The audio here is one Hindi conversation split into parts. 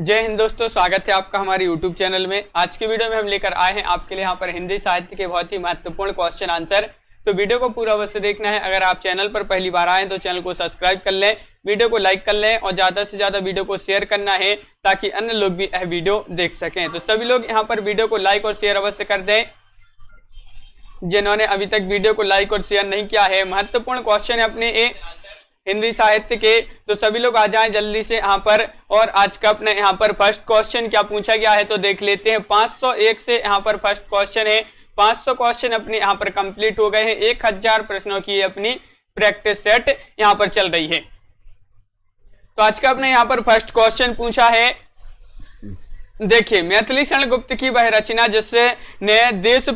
जय हिंद दोस्तों, स्वागत है आपका हमारे YouTube चैनल में। आज की वीडियो में हम लेकर आए हैं आपके लिए यहाँ पर हिंदी साहित्य के बहुत ही महत्वपूर्ण क्वेश्चन आंसर। तो वीडियो को पूरा अवश्य देखना है। अगर आप चैनल पर पहली बार आए तो चैनल को सब्सक्राइब कर लें, वीडियो को लाइक कर लें और ज्यादा से ज्यादा वीडियो को शेयर करना है ताकि अन्य लोग भी यह वीडियो देख सकें। तो सभी लोग यहाँ पर वीडियो को लाइक और शेयर अवश्य कर दें जिन्होंने अभी तक वीडियो को लाइक और शेयर नहीं किया है। महत्वपूर्ण क्वेश्चन है अपने हिंदी साहित्य के, तो सभी लोग आ जाएं जल्दी से यहाँ पर। और आज का अपने यहाँ पर फर्स्ट क्वेश्चन क्या पूछा गया है तो देख लेते हैं। 501 से यहाँ पर फर्स्ट क्वेश्चन है। 500 क्वेश्चन अपने यहाँ पर कंप्लीट हो गए हैं। 1000 प्रश्नों की अपनी प्रैक्टिस सेट यहाँ पर चल रही है। तो आज का अपने यहाँ पर फर्स्ट क्वेश्चन पूछा है, देखिए, मैथिली शरण गुप्त की वह रचना जिसने देश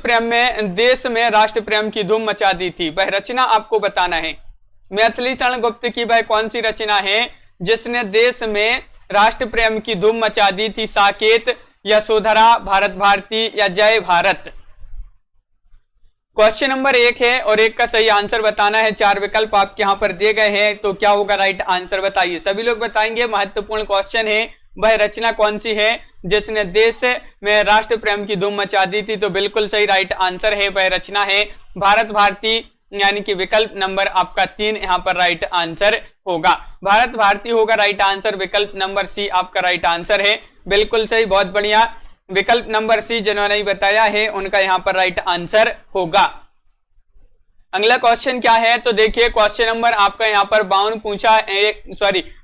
में राष्ट्र प्रेम की धूम मचा दी थी, वह रचना आपको बताना है। मैथिली शरण गुप्त की वह कौन सी रचना है जिसने देश में राष्ट्र प्रेम की धूम मचा दी थी? साकेत, यशोधरा, भारत भारती या जय भारत? क्वेश्चन नंबर 1 है और 1 का सही आंसर बताना है। 4 विकल्प आपके यहाँ पर दिए गए हैं, तो क्या होगा राइट आंसर बताइए। सभी लोग बताएंगे। महत्वपूर्ण क्वेश्चन है, वह रचना कौन सी है जिसने देश में राष्ट्र प्रेम की धूम मचा दी थी? तो बिल्कुल सही राइट आंसर है, वह रचना है भारत भारती, यानी कि विकल्प नंबर आपका 3 यहाँ पर राइट आंसर होगा। भारत भारती होगा राइट आंसर। विकल्प नंबर सी आपका राइट आंसर है, बिल्कुल सही, बहुत बढ़िया। विकल्प नंबर सी जिन्होंने बताया है उनका यहाँ पर राइट आंसर होगा। अगला क्वेश्चन क्या है तो देखिए, क्वेश्चन नंबर आपका यहाँ पर 52 पूछा,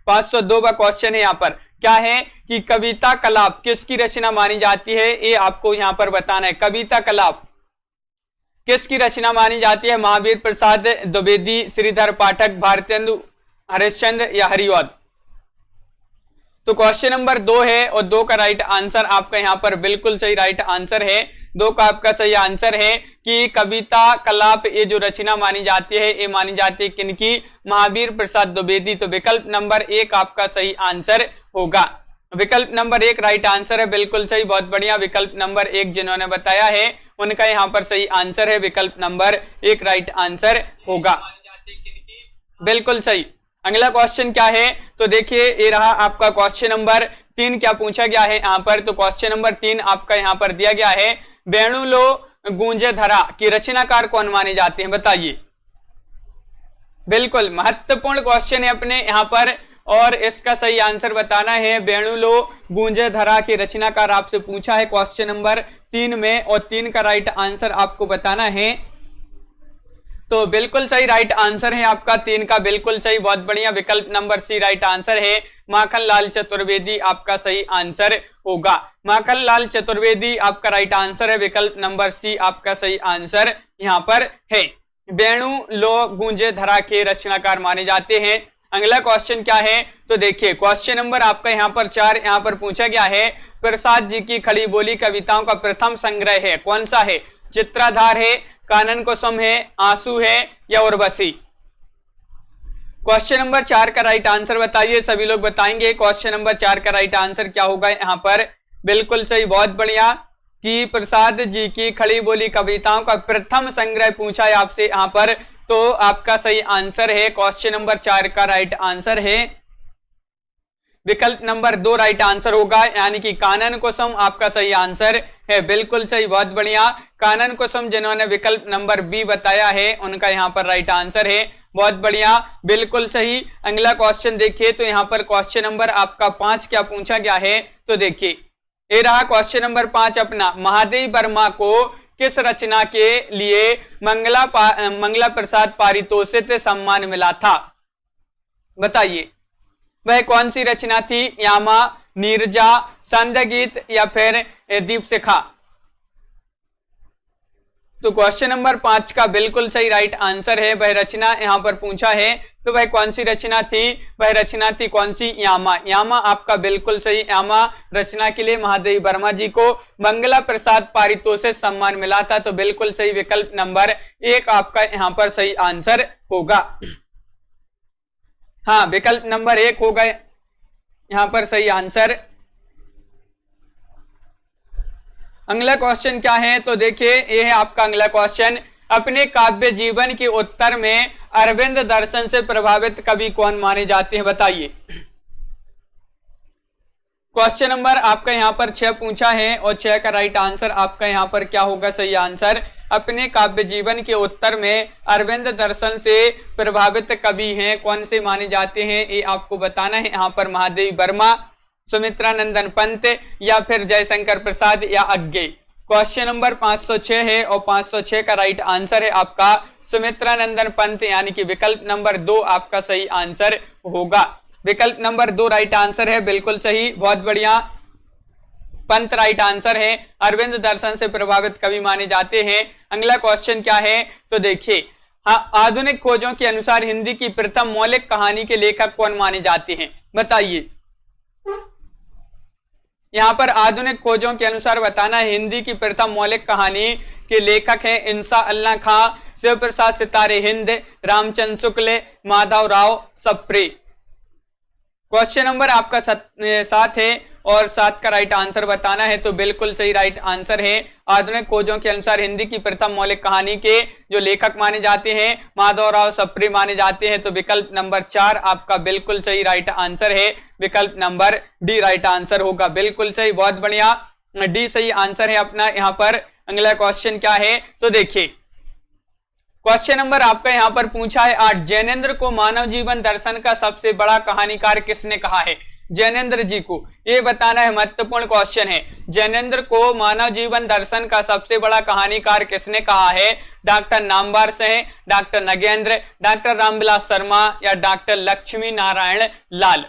502 का क्वेश्चन है। यहाँ पर क्या है कि कविता कलाप किसकी रचना मानी जाती है? ये आपको यहाँ पर बताना है। कविता कलाप किसकी रचना मानी जाती है? महावीर प्रसाद द्विवेदी, श्रीधर पाठक, भारतेंदु हरिश्चंद्र या हरिऔध? तो क्वेश्चन नंबर 2 है और 2 का राइट आंसर आपका यहाँ पर बिल्कुल सही राइट आंसर है। 2 का आपका सही आंसर है कि कविता कलाप ये जो रचना मानी जाती है ये मानी जाती है किनकी? महावीर प्रसाद द्विवेदी। तो विकल्प नंबर 1 आपका सही आंसर होगा। विकल्प नंबर 1 राइट आंसर है, बिल्कुल सही, बहुत बढ़िया। विकल्प नंबर 1 जिन्होंने बताया है उनका यहाँ पर सही आंसर है। विकल्प नंबर 1 राइट आंसर होगा, बिल्कुल सही। अगला क्वेश्चन क्या है तो देखिए, ये रहा आपका क्वेश्चन नंबर 3। क्या पूछा गया है यहाँ पर? तो क्वेश्चन नंबर 3 आपका यहाँ पर दिया गया है, वेणु लो गूंजे धरा की रचनाकार कौन माने जाते हैं? बताइए। बिल्कुल महत्वपूर्ण क्वेश्चन है अपने यहाँ पर और इसका सही आंसर बताना है। वेणु लो गूंजे धरा की रचनाकार आपसे पूछा है क्वेश्चन नंबर 3 में और 3 का राइट आंसर आपको बताना है। तो बिल्कुल सही राइट आंसर है आपका 3 का, बिल्कुल सही, बहुत बढ़िया। विकल्प नंबर सी राइट आंसर है। माखनलाल चतुर्वेदी आपका सही आंसर होगा। माखनलाल चतुर्वेदी आपका राइट आंसर है। विकल्प नंबर सी आपका सही आंसर यहाँ पर है। वेणु लो गूंजे धरा के रचनाकार माने जाते हैं। अगला क्वेश्चन क्या है तो देखिए, क्वेश्चन नंबर आपका यहाँ पर 4 यहाँ पर पूछा गया है, प्रसाद जी की खड़ी बोली कविताओं का प्रथम संग्रह है, कौन सा है? चित्राधार है, कानन कुसुम है, आंसू है या उर्वशी? क्वेश्चन नंबर 4 का राइट आंसर बताइए। सभी लोग बताएंगे। क्वेश्चन नंबर 4 का राइट आंसर क्या होगा यहाँ पर? बिल्कुल सही, बहुत बढ़िया, कि प्रसाद जी की खड़ी बोली कविताओं का प्रथम संग्रह पूछा है आपसे यहाँ पर, तो आपका सही आंसर है। क्वेश्चन नंबर 4 का राइट आंसर है। विकल्प नंबर 2 राइट आंसर होगा, यानी कि कानन कुसुम आपका सही आंसर है, बिल्कुल सही, बहुत बढ़िया। कानन कुसुम जिन्होंने विकल्प नंबर बी बताया है उनका यहाँ पर राइट आंसर है, बहुत बढ़िया, बिल्कुल सही। अगला क्वेश्चन देखिए, तो यहाँ पर क्वेश्चन नंबर आपका 5 क्या पूछा गया है तो देखिए, ये रहा क्वेश्चन नंबर 5 अपना। महादेव वर्मा को किस रचना के लिए मंगला प्रसाद पारितोषिक सम्मान मिला था? बताइए, वह कौन सी रचना थी? यामा, नीरजा, संध्या गीत या फिर दीपशिखा? तो क्वेश्चन नंबर 5 का बिल्कुल सही राइट आंसर है। वह रचना यहाँ पर पूछा है, तो वह कौन सी रचना थी? वह रचना थी कौन सी? यामा। यामा आपका बिल्कुल सही। यामा रचना के लिए महादेव वर्मा जी को मंगला प्रसाद पारितोषिक सम्मान मिला था, तो बिल्कुल सही। विकल्प नंबर 1 आपका यहाँ पर सही आंसर होगा। हाँ, विकल्प नंबर 1 होगा यहाँ पर सही आंसर। अगला क्वेश्चन क्या है तो देखिए, ये है आपका अगला क्वेश्चन। अपने काव्य जीवन के उत्तर में अरविंद दर्शन से प्रभावित कवि कौन माने जाते हैं? बताइए। क्वेश्चन नंबर आपका यहाँ पर 6 पूछा है और 6 का राइट आंसर आपका यहाँ पर क्या होगा सही आंसर। अपने काव्य जीवन के उत्तर में अरविंद दर्शन से प्रभावित कवि हैं, कौन से माने जाते हैं, ये आपको बताना है। यहाँ पर महादेवी वर्मा, सुमित्रा नंदन पंत या फिर जयशंकर प्रसाद या अज्ञे। क्वेश्चन नंबर 506 है और 506 का राइट आंसर है आपका सुमित्रा नंदन पंत, यानी कि विकल्प नंबर 2 आपका सही आंसर होगा। विकल्प नंबर 2 राइट आंसर है, बिल्कुल सही, बहुत बढ़िया। पंत राइट आंसर है, अरविंद दर्शन से प्रभावित कवि माने जाते हैं। अगला क्वेश्चन क्या है तो देखिए, हाँ, आधुनिक खोजों के अनुसार हिंदी की प्रथम मौलिक कहानी के लेखक कौन माने जाते हैं, बताइए। यहाँ पर आधुनिक खोजों के अनुसार बताना है हिंदी की प्रथम मौलिक कहानी के लेखक हैं इंसा अल्लाह खां, शिव प्रसाद सितारे हिंद, रामचंद्र शुक्ल, माधव राव सप्रे। क्वेश्चन नंबर आपका 7 है और 7 का राइट आंसर बताना है, तो बिल्कुल सही राइट आंसर है। आधुनिक खोजों के अनुसार हिंदी की प्रथम मौलिक कहानी के जो लेखक माने जाते हैं माधव राव सप्रे माने जाते हैं, तो विकल्प नंबर 4 आपका बिल्कुल सही राइट आंसर है। विकल्प नंबर डी राइट आंसर होगा, बिल्कुल सही, बहुत बढ़िया, डी सही आंसर है अपना। यहाँ पर अगला क्वेश्चन क्या है तो देखिए, क्वेश्चन नंबर आपका यहाँ पर पूछा है 8, जैनेन्द्र को मानव जीवन दर्शन का सबसे बड़ा कहानीकार किसने कहा है, जैनेन्द्र जी को, ये बताना है, महत्वपूर्ण क्वेश्चन है। जैनेन्द्र को मानव जीवन दर्शन का सबसे बड़ा कहानीकार किसने कहा है, doctor Namvar Singh, doctor Nagendra, doctor Ramvilas Sharma या doctor Lakshmi Narayan Lal.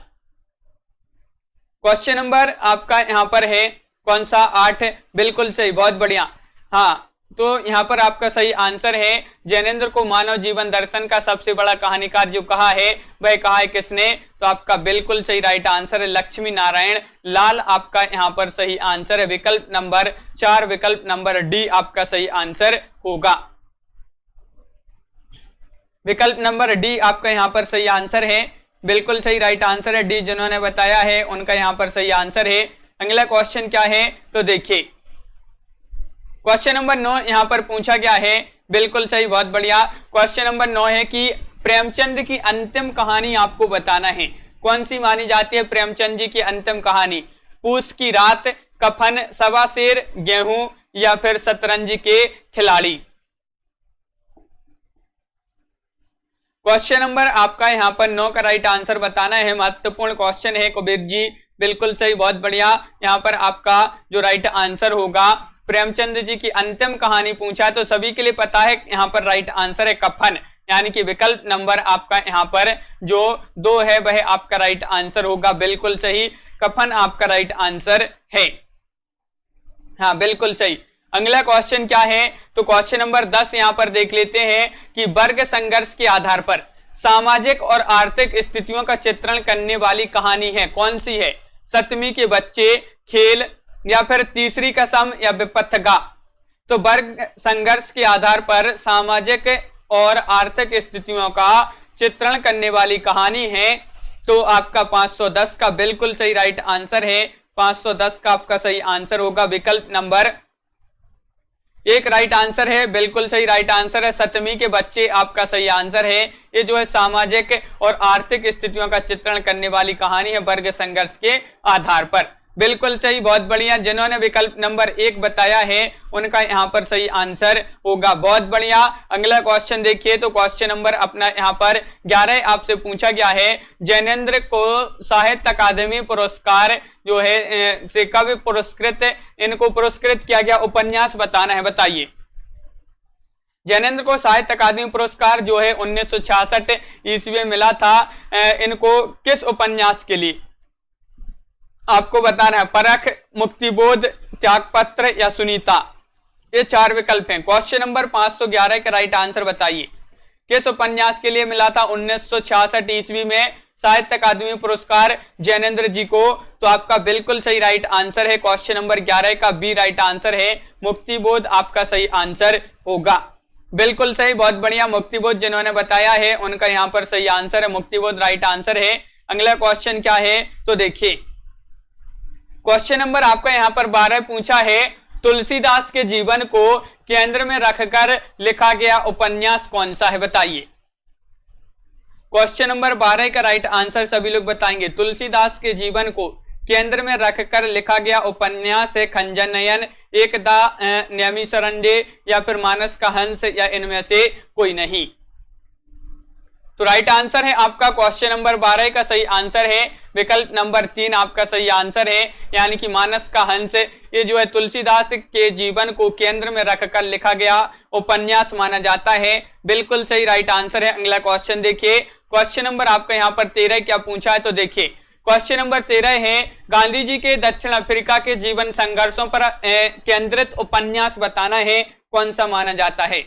Question number आपका यहाँ पर है कौन सा, 8, बिल्कुल सही, बहुत बढ़िया। हाँ, तो यहाँ पर आपका सही आंसर है, जैनेन्द्र को मानव जीवन दर्शन का सबसे बड़ा कहानीकार जो कहा है वह कहा है किसने, तो आपका बिल्कुल सही राइट आंसर है लक्ष्मी नारायण लाल, आपका यहाँ पर सही आंसर है। विकल्प नंबर 4, विकल्प नंबर डी आपका सही आंसर होगा। विकल्प नंबर डी आपका यहाँ पर सही आंसर है, बिल्कुल सही राइट आंसर है। डी जिन्होंने बताया है उनका यहाँ पर सही आंसर है। अगला क्वेश्चन क्या है तो देखिए, क्वेश्चन नंबर 9 यहाँ पर पूछा गया है, बिल्कुल सही, बहुत बढ़िया। क्वेश्चन नंबर 9 है कि प्रेमचंद की अंतिम कहानी आपको बताना है, कौन सी मानी जाती है प्रेमचंद जी की अंतिम कहानी, पूस की रात, कफन, सवा शेर, गेहूं या फिर शतरंज के खिलाड़ी। क्वेश्चन नंबर आपका यहाँ पर 9 का राइट आंसर बताना है, महत्वपूर्ण क्वेश्चन है कुबेर जी, बिल्कुल सही, बहुत बढ़िया। यहाँ पर आपका जो राइट आंसर होगा, प्रेमचंद जी की अंतिम कहानी पूछा है तो सभी के लिए पता है यहाँ पर राइट आंसर है कफन, यानी कि विकल्प नंबर आपका यहाँ पर जो 2 है वह आपका राइट आंसर होगा, बिल्कुल सही, कफन आपका राइट आंसर है। हाँ, बिल्कुल सही। अगला क्वेश्चन क्या है तो क्वेश्चन नंबर 10 यहाँ पर देख लेते हैं कि वर्ग संघर्ष के आधार पर सामाजिक और आर्थिक स्थितियों का चित्रण करने वाली कहानी है, कौन सी है, सतमी के बच्चे, खेल या फिर तीसरी कसम या विपथगा। तो वर्ग संघर्ष के आधार पर सामाजिक और आर्थिक स्थितियों का चित्रण करने वाली कहानी है, तो आपका 510 का बिल्कुल सही राइट आंसर है। 510 का आपका सही आंसर होगा, विकल्प नंबर 1 राइट आंसर है, बिल्कुल सही राइट आंसर है। सतमी के बच्चे आपका सही आंसर है। ये जो है सामाजिक और आर्थिक स्थितियों का चित्रण करने वाली कहानी है वर्ग संघर्ष के आधार पर, बिल्कुल सही, बहुत बढ़िया। जिन्होंने विकल्प नंबर 1 बताया है उनका यहाँ पर सही आंसर होगा, बहुत बढ़िया। अगला क्वेश्चन देखिए, तो क्वेश्चन नंबर अपना यहाँ पर 11 आपसे पूछा गया है, जैनेन्द्र को साहित्य अकादमी पुरस्कार जो है से कब पुरस्कृत, इनको पुरस्कृत किया गया, उपन्यास बताना है, बताइए। जैनेन्द्र को साहित्य अकादमी पुरस्कार जो है 1966 ईस्वी में मिला था, इनको किस उपन्यास के लिए आपको बताना है, परख, मुक्तिबोध, त्यागपत्र या सुनीता। ये 4 विकल्प हैं। क्वेश्चन नंबर 511 का राइट आंसर बताइए, किस उपन्यास के लिए मिला था 1966 ईस्वी में साहित्य अकादमी पुरस्कार जैनेन्द्र जी को, तो आपका बिल्कुल सही राइट आंसर है क्वेश्चन नंबर 11 का बी राइट आंसर है, मुक्तिबोध आपका सही आंसर होगा, बिल्कुल सही, बहुत बढ़िया। मुक्तिबोध जिन्होंने बताया है उनका यहाँ पर सही आंसर है, मुक्तिबोध राइट आंसर है। अगला क्वेश्चन क्या है तो देखिए, क्वेश्चन नंबर आपका यहाँ पर 12 पूछा है, तुलसीदास के जीवन को केंद्र में रखकर लिखा गया उपन्यास कौन सा है, बताइए। क्वेश्चन नंबर 12 का राइट आंसर सभी लोग बताएंगे, तुलसीदास के जीवन को केंद्र में रखकर लिखा गया उपन्यास है खंजनयन, एकदा नैमिषारण्य या फिर मानस का हंस या इनमें से कोई नहीं। तो राइट आंसर है आपका क्वेश्चन नंबर 12 का सही आंसर है विकल्प नंबर 3 आपका सही आंसर है, यानी कि मानस का हंस ये जो है तुलसीदास के जीवन को केंद्र में रखकर लिखा गया उपन्यास माना जाता है। बिल्कुल सही राइट आंसर है। अगला क्वेश्चन देखिए, क्वेश्चन नंबर आपका यहाँ पर 13 क्या पूछा है, तो देखिए क्वेश्चन नंबर 13 है गांधी जी के दक्षिण अफ्रीका के जीवन संघर्षों पर केंद्रित उपन्यास बताना है, कौन सा माना जाता है।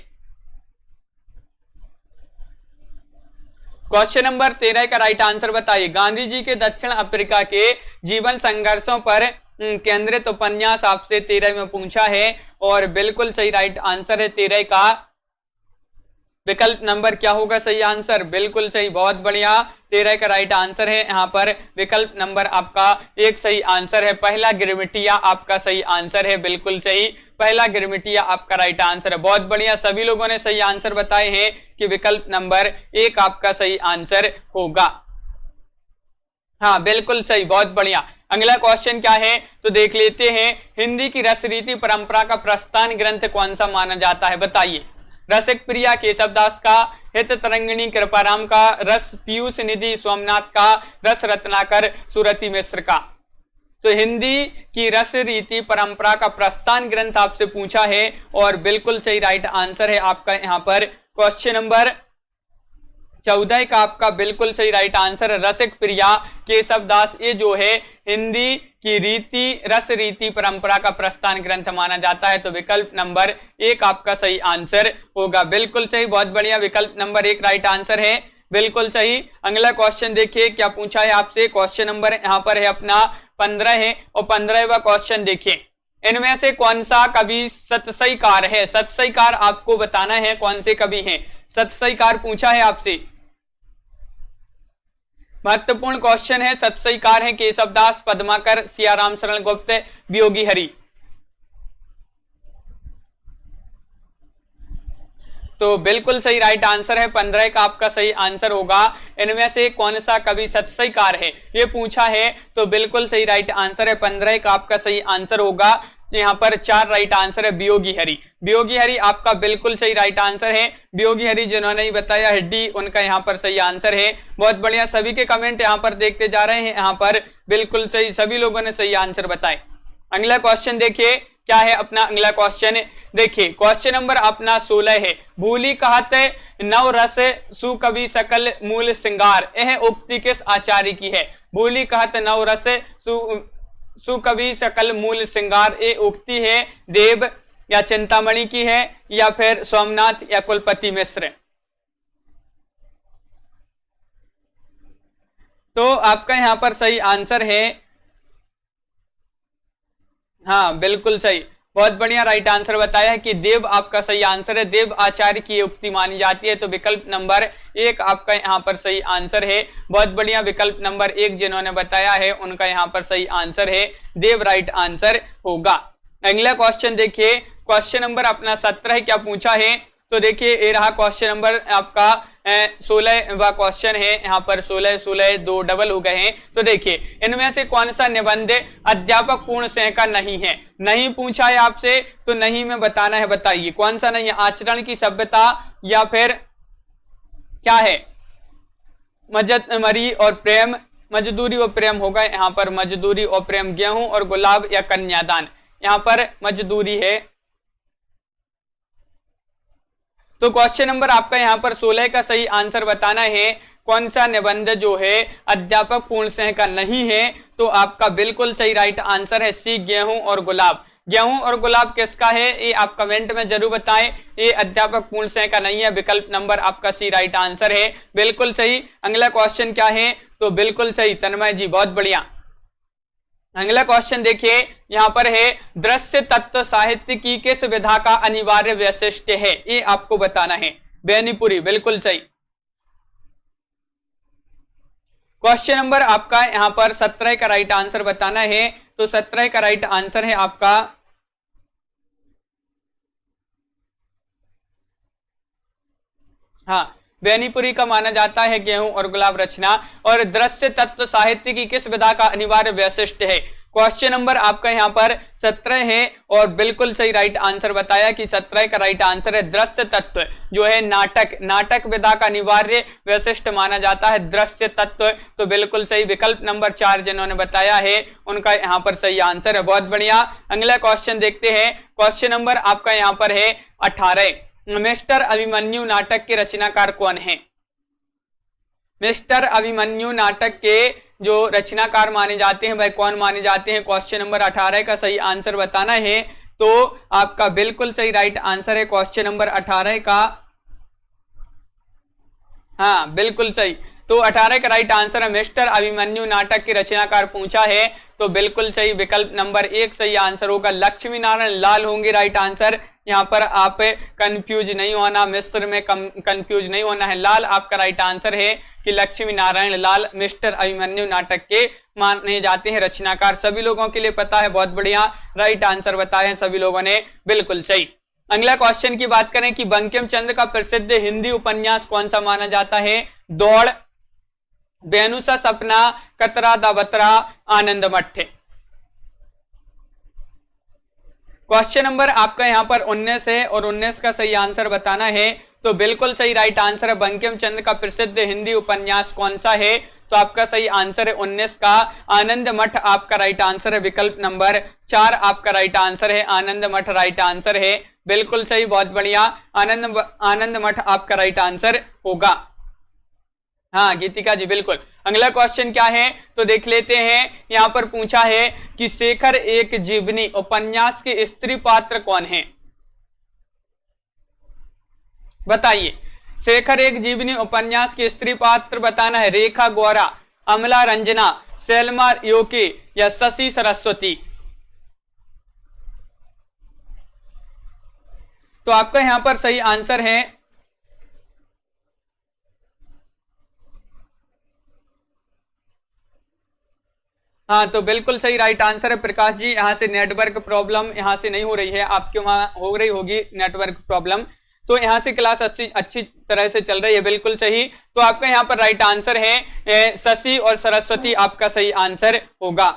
क्वेश्चन नंबर 13 का राइट आंसर बताइए। गांधी जी के दक्षिण अफ्रीका के जीवन संघर्षों पर केंद्रित उपन्यास आपसे 13 में पूछा है और बिल्कुल सही राइट आंसर है 13 का विकल्प नंबर क्या होगा सही आंसर, बिल्कुल सही, बहुत बढ़िया, 13 का राइट आंसर है यहाँ पर विकल्प नंबर आपका 1 सही आंसर है। पहला गिरमिटिया आपका सही आंसर है, बिल्कुल सही, पहला गिरमिटिया आपका राइट आंसर है। बहुत बढ़िया, सभी लोगों ने सही आंसर बताए हैं कि विकल्प नंबर 1 आपका सही आंसर होगा। हाँ बिल्कुल सही, बहुत बढ़िया। अगला क्वेश्चन क्या है तो देख लेते हैं, हिंदी की रस रीति परंपरा का प्रस्थान ग्रंथ कौन सा माना जाता है, बताइए। रसिक प्रिया केशवदास का, हित तरंगिणी कृपाराम का, रस पीयूष निधि सोमनाथ का, रस रत्नाकर सुरति मिश्र का। तो हिंदी की रस रीति परंपरा का प्रस्थान ग्रंथ आपसे पूछा है और बिल्कुल सही राइट आंसर है आपका यहाँ पर क्वेश्चन नंबर 14 का आपका बिल्कुल सही राइट आंसर है रसिक प्रिया केशवदास। ये जो है हिंदी की रीति रस रीति परंपरा का प्रस्थान ग्रंथ माना जाता है, तो विकल्प नंबर 1 आपका सही आंसर होगा। बिल्कुल सही, बहुत बढ़िया, विकल्प नंबर 1 राइट आंसर है, बिल्कुल सही। अगला क्वेश्चन देखिए क्या पूछा है आपसे, क्वेश्चन नंबर यहाँ पर है अपना 15 है और 15वां क्वेश्चन देखिए, इनमें से कौन सा कवि सतसईकार है। सतसईकार आपको बताना है कौन से कवि हैं, सतसईकार पूछा है आपसे, महत्वपूर्ण क्वेश्चन है। सतसईकार है केशवदास, पद्माकर, सियाराम शरण गुप्त, वियोगी हरि। तो बिल्कुल सही राइट आंसर है 15 का आपका सही आंसर होगा। इनमें से कौन सा कवि सतसईकार है ये पूछा है, तो बिल्कुल सही राइट आंसर है 15 का आपका सही आंसर होगा। यहाँ पर 4 राइट आंसर है वियोगी हरि। वियोगी हरि आपका बिल्कुल सही राइट आंसर है। वियोगी हरि जिन्होंने ही बताया है डी, उनका यहाँ पर सही आंसर है। बहुत बढ़िया, सभी के कमेंट यहाँ पर देखते जा रहे हैं, यहाँ पर बिल्कुल सही, सभी लोगों ने सही आंसर बताए। अगला क्वेश्चन देखिए क्या है अपना अगला क्वेश्चन, देखिए क्वेश्चन नंबर अपना 16 है, भूली कहत नव रस सुकवि सकल मूल श्रृंगार, यह उक्ति किस आचार्य की है। भूली कहत नव रस सुकवि सकल मूल श्रृंगार, ये उक्ति है देव या चिंतामणि की है या फिर सोमनाथ या कुलपति मिश्र। तो आपका यहां पर सही आंसर है, हाँ बिल्कुल सही, बहुत बढ़िया राइट आंसर बताया है कि देव आपका सही आंसर है। देव आचार्य की उक्ति मानी जाती है, तो विकल्प नंबर 1 आपका यहाँ पर सही आंसर है। बहुत बढ़िया, विकल्प नंबर 1 जिन्होंने बताया है उनका यहाँ पर सही आंसर है, देव राइट आंसर होगा। अगला क्वेश्चन देखिए, क्वेश्चन नंबर अपना 17 क्या पूछा है, तो देखिए ये रहा क्वेश्चन नंबर आपका 16वां क्वेश्चन है। यहाँ पर 16 2 डबल हो गए हैं। तो देखिए इनमें से कौन सा निबंध अध्यापक पूर्ण स्नेह का नहीं है। नहीं पूछा है आपसे, तो नहीं में बताना है, बताइए कौन सा नहीं है। आचरण की सभ्यता या फिर क्या है, मरी और प्रेम, मजदूरी और प्रेम होगा। यहाँ पर मजदूरी और प्रेम, गेहूं और गुलाब या कन्यादान, यहाँ पर मजदूरी है। तो क्वेश्चन नंबर आपका यहाँ पर 16 का सही आंसर बताना है, कौन सा निबंध जो है अध्यापक पूर्ण स्नेह का नहीं है। तो आपका बिल्कुल सही राइट आंसर है सी, गेहूं और गुलाब। गेहूं और गुलाब किसका है ये आप कमेंट में जरूर बताएं, ये अध्यापक पूर्ण स्नेह का नहीं है। विकल्प नंबर आपका सी राइट आंसर है, बिल्कुल सही। अगला क्वेश्चन क्या है, तो बिल्कुल सही तन्मय जी, बहुत बढ़िया। अगला क्वेश्चन देखिए यहां पर है, दृश्य तत्व साहित्य की किस विधा का अनिवार्य वैशिष्ट है, ये आपको बताना है। बेनीपुरी, बिल्कुल सही। क्वेश्चन नंबर आपका यहां पर 17 का राइट आंसर बताना है, तो 17 का राइट आंसर है आपका हाँ बेनीपुरी का माना जाता है गेहूं और गुलाब रचना। और दृश्य तत्व साहित्य की किस विधा का अनिवार्य वैशिष्ट है? क्वेश्चन नंबर आपका यहाँ पर 17 है और बिल्कुल सही राइट आंसर बताया कि 17 का राइट आंसर है दृश्य तत्व, जो है नाटक विधा का अनिवार्य वैशिष्ट माना जाता है दृश्य तत्व। तो बिल्कुल सही विकल्प नंबर 4 जिन्होंने बताया है उनका यहाँ पर सही आंसर है। बहुत बढ़िया। अगला क्वेश्चन देखते हैं। क्वेश्चन नंबर आपका यहाँ पर है 18। मिस्टर अभिमन्यु नाटक के रचनाकार कौन है? मिस्टर अभिमन्यु नाटक के जो रचनाकार माने जाते हैं वह कौन माने जाते हैं? क्वेश्चन नंबर 18 का सही आंसर बताना है। तो आपका बिल्कुल सही राइट आंसर है क्वेश्चन नंबर 18 का, हाँ बिल्कुल सही। तो 18 का राइट आंसर है मिस्टर अभिमन्यु नाटक के रचनाकार पूछा है तो बिल्कुल सही विकल्प नंबर 1 सही आंसर होगा। लक्ष्मी नारायण लाल होंगे राइट आंसर। यहाँ पर आप कंफ्यूज नहीं होना, मिस्र में कंफ्यूज नहीं होना है, लाल आपका राइट आंसर है कि लक्ष्मी नारायण लाल मिस्टर अभिमन्यु नाटक के माने जाते हैं रचनाकार। सभी लोगों के लिए पता है, बहुत बढ़िया राइट आंसर बताए हैं सभी लोगों ने, बिल्कुल सही। अगला क्वेश्चन की बात करें कि बंकिम चंद्र का प्रसिद्ध हिंदी उपन्यास कौन सा माना जाता है? दौड़, बेनुसा सपना, कतरा दावतरा, आनंद मठ। क्वेश्चन नंबर आपका यहाँ पर 19 है और 19 का सही आंसर बताना है। तो बिल्कुल सही राइट आंसर है बंकिम चंद्र का प्रसिद्ध हिंदी उपन्यास कौन सा है? तो आपका सही आंसर है 19 का आनंद मठ आपका राइट आंसर है। विकल्प नंबर 4 आपका राइट आंसर है, आनंद मठ राइट आंसर है, बिल्कुल सही, बहुत बढ़िया। आनंद मठ आपका राइट आंसर होगा। हाँ गीतिका जी बिल्कुल। अगला क्वेश्चन क्या है तो देख लेते हैं। यहाँ पर पूछा है कि शेखर एक जीवनी उपन्यास के स्त्री पात्र कौन है? बताइए। शेखर एक जीवनी उपन्यास के स्त्री पात्र बताना है। रेखा गौरा, अमला रंजना, सेल्मा योके या शशि सरस्वती। तो आपका यहां पर सही आंसर है हाँ, तो बिल्कुल सही राइट आंसर है प्रकाश जी। यहाँ से नेटवर्क प्रॉब्लम यहाँ से नहीं हो रही है, आपके वहां हो रही होगी नेटवर्क प्रॉब्लम, तो यहाँ से क्लास अच्छी तरह से चल रही है, बिल्कुल सही। तो आपका यहाँ पर राइट आंसर है शशि और सरस्वती आपका सही आंसर होगा।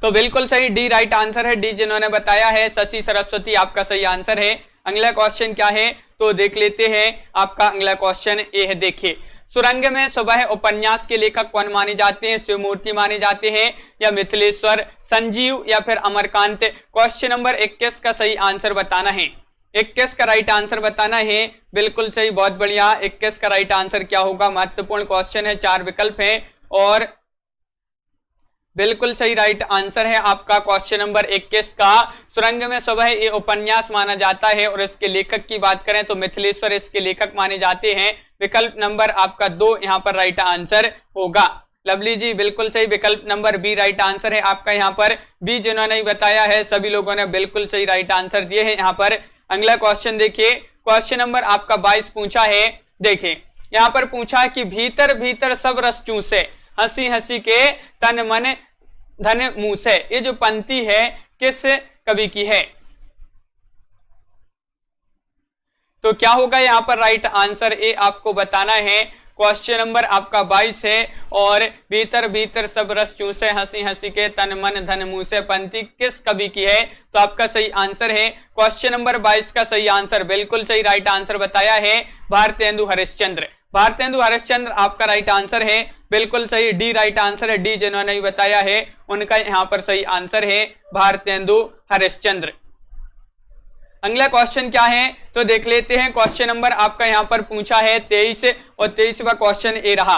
तो बिल्कुल सही डी राइट आंसर है, डी जिन्होंने बताया है शशि सरस्वती आपका सही आंसर है। अगला क्वेश्चन क्या है तो देख लेते हैं। आपका अगला क्वेश्चन ये है, देखिए। सुरंग में सुबह उपन्यास के लेखक कौन माने जाते हैं? शिवमूर्ति माने जाते हैं या मिथिलेश्वर, संजीव या फिर अमरकांत? क्वेश्चन नंबर 21 का सही आंसर बताना है। 21 का राइट आंसर बताना है, बिल्कुल सही, बहुत बढ़िया। 21 का राइट आंसर क्या होगा? महत्वपूर्ण क्वेश्चन है, 4 विकल्प है और बिल्कुल सही राइट आंसर है आपका क्वेश्चन नंबर 21 का। सुरंग में सुबह ये उपन्यास माना जाता है और इसके लेखक की बात करें तो मिथिलेश्वर इसके लेखक माने जाते हैं। विकल्प नंबर आपका 2 यहाँ पर राइट आंसर होगा। लवली जी बिल्कुल सही, विकल्प नंबर बी राइट आंसर है आपका। यहाँ पर बी जिन्होंने बताया है सभी लोगों ने बिल्कुल सही राइट आंसर दिए हैं यहाँ पर। अगला क्वेश्चन देखिए, क्वेश्चन नंबर आपका 22 पूछा है। देखिए यहाँ पर पूछा है कि भीतर भीतर सब रस चूसे, हंसी हंसी के तन मन धन मुंह से, ये जो पंक्ति है किस कवि की है? तो क्या होगा यहाँ पर राइट आंसर? ए आपको बताना है। क्वेश्चन नंबर आपका 22 है और भीतर भीतर सब रस चूसे, हंसी हंसी के तन मन धन मुंह से, पंक्ति किस कवि की है? तो आपका सही आंसर है क्वेश्चन नंबर 22 का सही आंसर, बिल्कुल सही राइट आंसर बताया है भारतेंदु हरिश्चंद्र। भारतेंदु हरिश्चंद्र आपका राइट आंसर है, बिल्कुल सही, डी राइट आंसर है। डी जिन्होंने भी बताया है उनका यहाँ पर सही आंसर है भारतेंदु हरिश्चंद्र। अगला क्वेश्चन क्या है तो देख लेते हैं। क्वेश्चन नंबर आपका यहाँ पर पूछा है 23 और 23वां क्वेश्चन ये रहा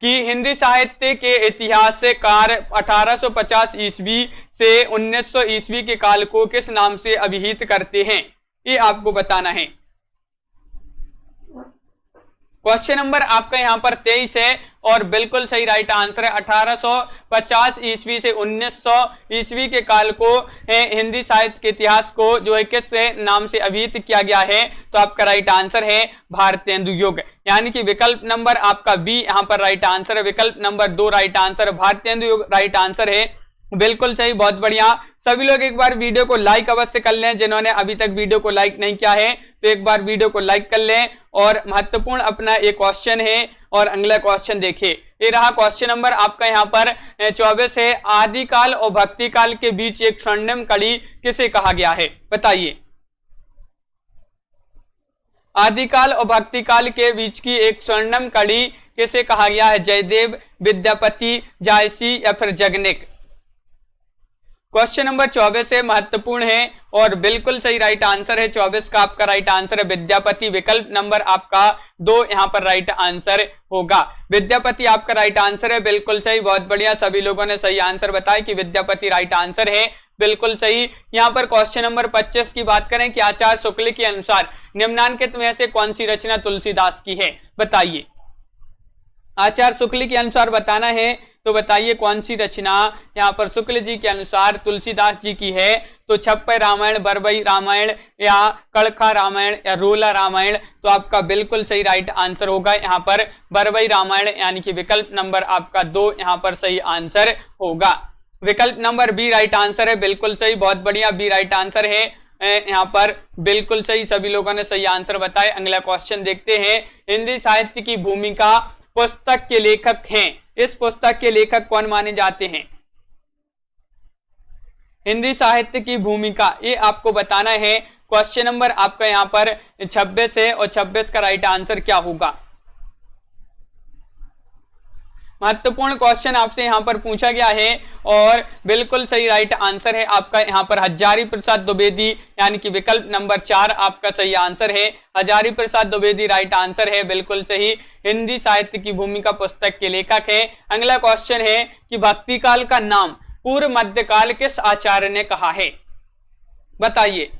कि हिंदी साहित्य के इतिहासकार 1850 ईस्वी से 1900 ईस्वी के काल को किस नाम से अभिहित करते हैं? ये आपको बताना है। क्वेश्चन नंबर आपका यहाँ पर 23 है और बिल्कुल सही राइट आंसर है 1850 ईस्वी से 1900 ईस्वी के काल को हिंदी साहित्य के इतिहास को जो है किस नाम से अभिहित किया गया है? तो आपका राइट आंसर है भारतेंदु युग, यानी कि विकल्प नंबर आपका बी यहाँ पर राइट आंसर है। विकल्प नंबर 2 राइट आंसर, भारतेंदु युग राइट आंसर है। बिल्कुल सही, बहुत बढ़िया। सभी लोग एक बार वीडियो को लाइक अवश्य कर लें, जिन्होंने अभी तक वीडियो को लाइक नहीं किया है तो एक बार वीडियो को लाइक कर लें। और महत्वपूर्ण अपना एक क्वेश्चन है और अगला क्वेश्चन देखिए, ये रहा क्वेश्चन नंबर आपका यहाँ पर 24 है। आदिकाल और भक्ति काल के बीच एक स्वर्णिम कड़ी किसे कहा गया है, बताइए। आदिकाल और भक्ति काल के बीच की एक स्वर्णिम कड़ी किसे कहा गया है? जयदेव, विद्यापति, जायसी या फिर जगनिक। क्वेश्चन नंबर 24 है, महत्वपूर्ण है और बिल्कुल सही राइट आंसर है। 24 का आपका राइट आंसर है विद्यापति। विकल्प नंबर आपका 2 यहाँ पर राइट आंसर होगा। विद्यापति आपका राइट आंसर है, बिल्कुल सही, बहुत बढ़िया। सभी लोगों ने सही आंसर बताया कि विद्यापति राइट आंसर है, बिल्कुल सही। यहाँ पर क्वेश्चन नंबर 25 की बात करें कि आचार्य शुक्ल के अनुसार निम्नांकित में से कौन सी रचना तुलसीदास की है, बताइए। आचार्य शुक्ल के अनुसार बताना है, तो बताइए कौन सी रचना यहाँ पर शुक्ल जी के अनुसार तुलसीदास जी की है। तो छप्पर रामायण, बरबई रामायण या कड़खा रामायण या रोला रामायण। तो आपका बिल्कुल सही राइट आंसर होगा यहाँ पर बरबई रामायण, यानी कि विकल्प नंबर आपका 2 यहाँ पर सही आंसर होगा। विकल्प नंबर बी राइट आंसर है, बिल्कुल सही, बहुत बढ़िया, बी राइट आंसर है यहाँ पर, बिल्कुल सही। सभी लोगों ने सही आंसर बताए। अगला क्वेश्चन देखते हैं। हिंदी साहित्य की भूमिका पुस्तक के लेखक हैं, इस पुस्तक के लेखक कौन माने जाते हैं? हिंदी साहित्य की भूमिका, ये आपको बताना है। क्वेश्चन नंबर आपका यहाँ पर 26 है और 26 का राइट आंसर क्या होगा? महत्वपूर्ण क्वेश्चन आपसे यहाँ पर पूछा गया है और बिल्कुल सही राइट आंसर है आपका यहाँ पर हजारी प्रसाद द्विवेदी, यानी कि विकल्प नंबर 4 आपका सही आंसर है। हजारी प्रसाद द्विवेदी राइट आंसर है, बिल्कुल सही। हिंदी साहित्य की भूमिका पुस्तक के लेखक है। अगला क्वेश्चन है कि भक्ति काल का नाम पूर्व मध्यकाल किस आचार्य ने कहा है, बताइए।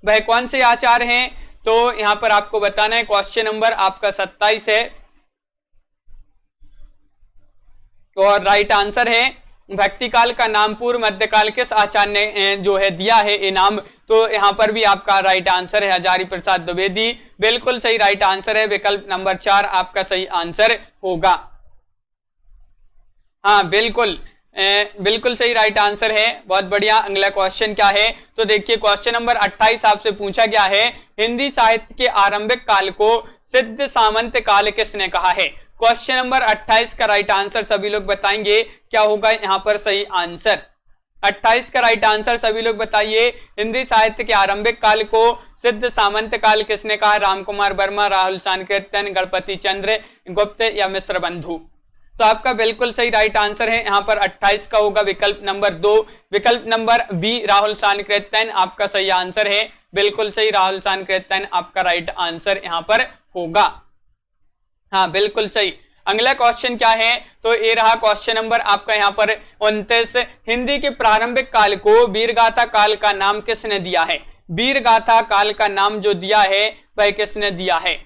वह कौन से आचार्य हैं? तो यहाँ पर आपको बताना है। क्वेश्चन नंबर आपका 27 है और राइट आंसर है भक्ति काल का नाम पूर्व मध्यकाल किस आचार्य ने जो है दिया है इनाम। तो यहाँ पर भी आपका राइट आंसर है हजारी प्रसाद द्विवेदी, बिल्कुल सही राइट आंसर है। विकल्प नंबर 4 आपका सही आंसर होगा। हाँ बिल्कुल बिल्कुल सही राइट आंसर है, बहुत बढ़िया। अगला क्वेश्चन क्या है? तो देखिए क्वेश्चन नंबर 28 आपसे पूछा गया है, हिंदी साहित्य के आरंभिक काल को सिद्ध सामंत काल किसने कहा है? क्वेश्चन नंबर 28 का राइट आंसर सभी लोग बताएंगे क्या होगा यहाँ पर सही आंसर। 28 का राइट आंसर सभी लोग बताइए। हिंदी साहित्य के आरंभिक काल को सिद्ध सामंत काल किसने कहा? राम कुमार वर्मा, राहुल सांकृत्यन, गणपति चंद्र गुप्त या मिश्र बंधु। तो आपका बिल्कुल सही राइट आंसर है यहाँ पर 28 का होगा विकल्प नंबर 2। विकल्प नंबर बी राहुल सांकृत्यन आपका सही आंसर है, बिल्कुल सही, राहुल सांकृत्यन आपका राइट आंसर यहाँ पर होगा। हाँ बिल्कुल सही। अगला क्वेश्चन क्या है? तो ये रहा क्वेश्चन नंबर आपका यहाँ पर 29। हिंदी के प्रारंभिक काल को वीरगाथा काल का नाम किसने दिया है? वीरगाथा काल का नाम जो दिया है वह किसने दिया है?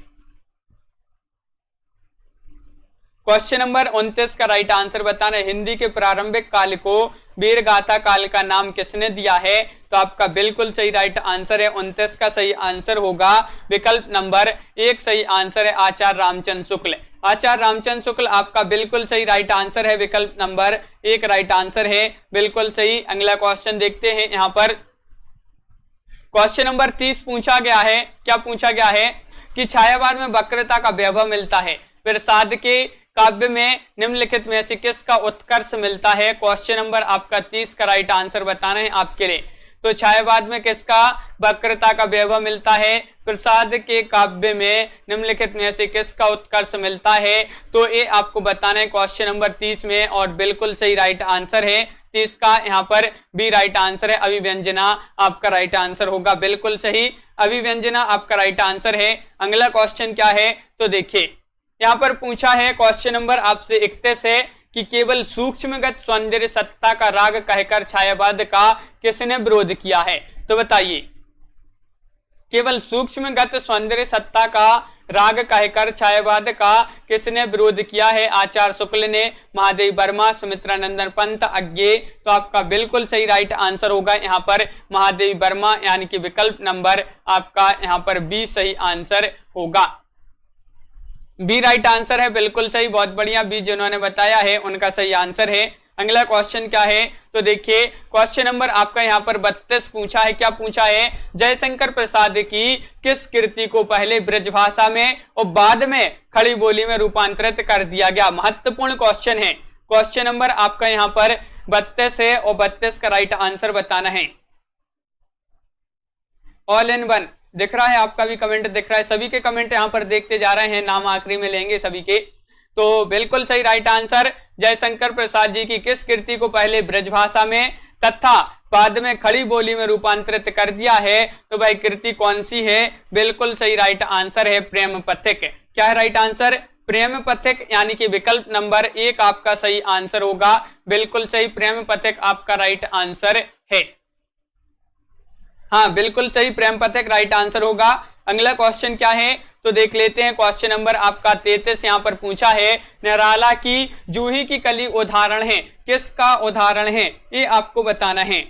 क्वेश्चन नंबर 29 का राइट आंसर बताना है। हिंदी के प्रारंभिक काल को वीरगाथा काल का नाम किसने दिया है? तो आपका बिल्कुल सही राइट आंसर है 29 का सही आंसर होगा विकल्प नंबर 1 सही आंसर है आचार्य रामचंद्र शुक्ल। आचार्य रामचंद्र शुक्ल आपका बिल्कुल सही राइट आंसर है, विकल्प नंबर 1 राइट आंसर है, बिल्कुल सही। अगला क्वेश्चन देखते हैं। यहाँ पर क्वेश्चन नंबर 30 पूछा गया है, क्या पूछा गया है कि छायावाद में वक्रता का वैभव मिलता है, प्रसाद के काव्य में निम्नलिखित में से किसका उत्कर्ष मिलता है? क्वेश्चन नंबर आपका 30 का राइट आंसर बताना है आपके लिए। तो छायावाद में किसका वक्रता का वैभव मिलता है? प्रसाद के काव्य में निम्नलिखित में से किसका उत्कर्ष मिलता है? तो ये आपको बताना है क्वेश्चन नंबर 30 में और बिल्कुल सही राइट आंसर है 30 का यहाँ पर बी राइट आंसर है, अभिव्यंजना आपका राइट आंसर होगा, बिल्कुल सही, अभिव्यंजना आपका राइट आंसर है। अगला क्वेश्चन क्या है? तो देखिए यहाँ पर पूछा है क्वेश्चन नंबर आपसे 31 है कि केवल सूक्ष्मगत सौंदर्य सत्ता का राग कहकर छायावाद का किसने विरोध किया है? तो बताइए। केवल सूक्ष्मगत सौंदर्य सत्ता का राग कहकर छायावाद का किसने विरोध किया है? आचार्य शुक्ल ने, महादेव वर्मा, सुमित्रानंदन पंत, अज्ञे। तो आपका बिल्कुल सही राइट आंसर होगा यहाँ पर महादेव वर्मा, यानी कि विकल्प नंबर आपका यहाँ पर बी सही आंसर होगा। बी राइट आंसर है, बिल्कुल सही, बहुत बढ़िया। बी जिन्होंने बताया है उनका सही आंसर है। अगला क्वेश्चन क्या है, तो देखिए क्वेश्चन नंबर आपका यहाँ पर 32 पूछा है। क्या पूछा है, जयशंकर प्रसाद की किस कृति को पहले ब्रजभाषा में और बाद में खड़ी बोली में रूपांतरित कर दिया गया। महत्वपूर्ण क्वेश्चन है। क्वेश्चन नंबर आपका यहाँ पर 32 है और 32 का राइट आंसर बताना है। ऑल इन वन दिख रहा है, आपका भी कमेंट दिख रहा है, सभी के कमेंट यहाँ पर देखते जा रहे हैं, नाम आखिरी में लेंगे सभी के। तो बिल्कुल सही राइट आंसर, जयशंकर प्रसाद जी की किस कृति को पहले ब्रजभाषा में तथा बाद में खड़ी बोली में रूपांतरित कर दिया है, तो भाई कृति कौन सी है। बिल्कुल सही राइट आंसर है प्रेम पथिक। क्या है राइट आंसर, प्रेम पथिक, यानी कि विकल्प नंबर 1 आपका सही आंसर होगा। बिल्कुल सही, प्रेम पथिक आपका राइट आंसर है। हाँ बिल्कुल सही, प्रेम पथिक राइट आंसर होगा। अगला क्वेश्चन क्या है, तो देख लेते हैं। क्वेश्चन नंबर आपका 33 यहाँ पर पूछा है, निराला की जूही की कली उदाहरण है, किसका उदाहरण है, ये आपको बताना है।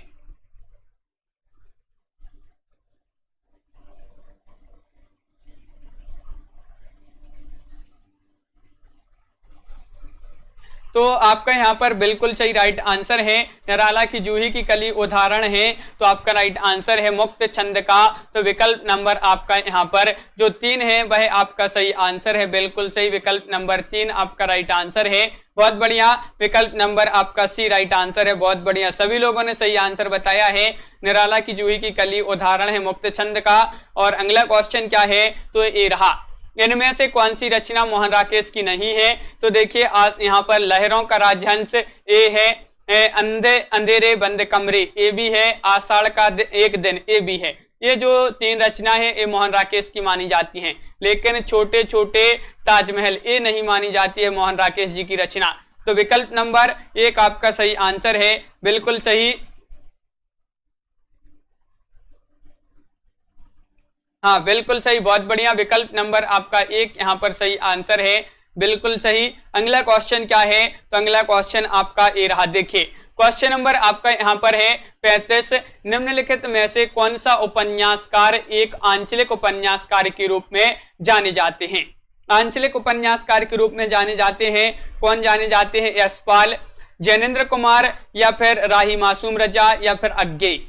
तो आपका यहाँ पर बिल्कुल सही राइट आंसर है, निराला की जूही की कली उदाहरण है। तो आपका राइट आंसर है मुक्त छंद का। तो विकल्प नंबर आपका यहाँ पर जो 3 है वह आपका सही आंसर है। बिल्कुल सही, विकल्प नंबर 3 आपका राइट आंसर है। बहुत बढ़िया, विकल्प नंबर आपका सी राइट आंसर है। बहुत बढ़िया, सभी लोगों ने सही आंसर बताया है। निराला की जूही की कली उदाहरण है मुक्त छंद का। और अगला क्वेश्चन क्या है, तो ये रहा, इनमें से कौन सी रचना मोहन राकेश की नहीं है। तो देखिए यहाँ पर लहरों का राजहंस ए है, अंधेरे बंद कमरे ए भी है, आषाढ़ का एक दिन ए भी है। ये जो 3 रचना है ये मोहन राकेश की मानी जाती हैं, लेकिन छोटे छोटे ताजमहल ये नहीं मानी जाती है मोहन राकेश जी की रचना। तो विकल्प नंबर 1 आपका सही आंसर है। बिल्कुल सही, हाँ बिल्कुल सही, बहुत बढ़िया, विकल्प नंबर आपका 1 यहाँ पर सही आंसर है। बिल्कुल सही। अगला क्वेश्चन क्या है, तो अगला क्वेश्चन आपका ये रहा। देखिए क्वेश्चन नंबर आपका यहाँ पर है 35, निम्नलिखित में से कौन सा उपन्यासकार एक आंचलिक उपन्यासकार के रूप में जाने जाते हैं। आंचलिक उपन्यासकार के रूप में जाने जाते हैं, कौन जाने जाते हैं, यशपाल, जैनेन्द्र कुमार, या फिर राही मासूम रजा, या फिर अज्ञेय।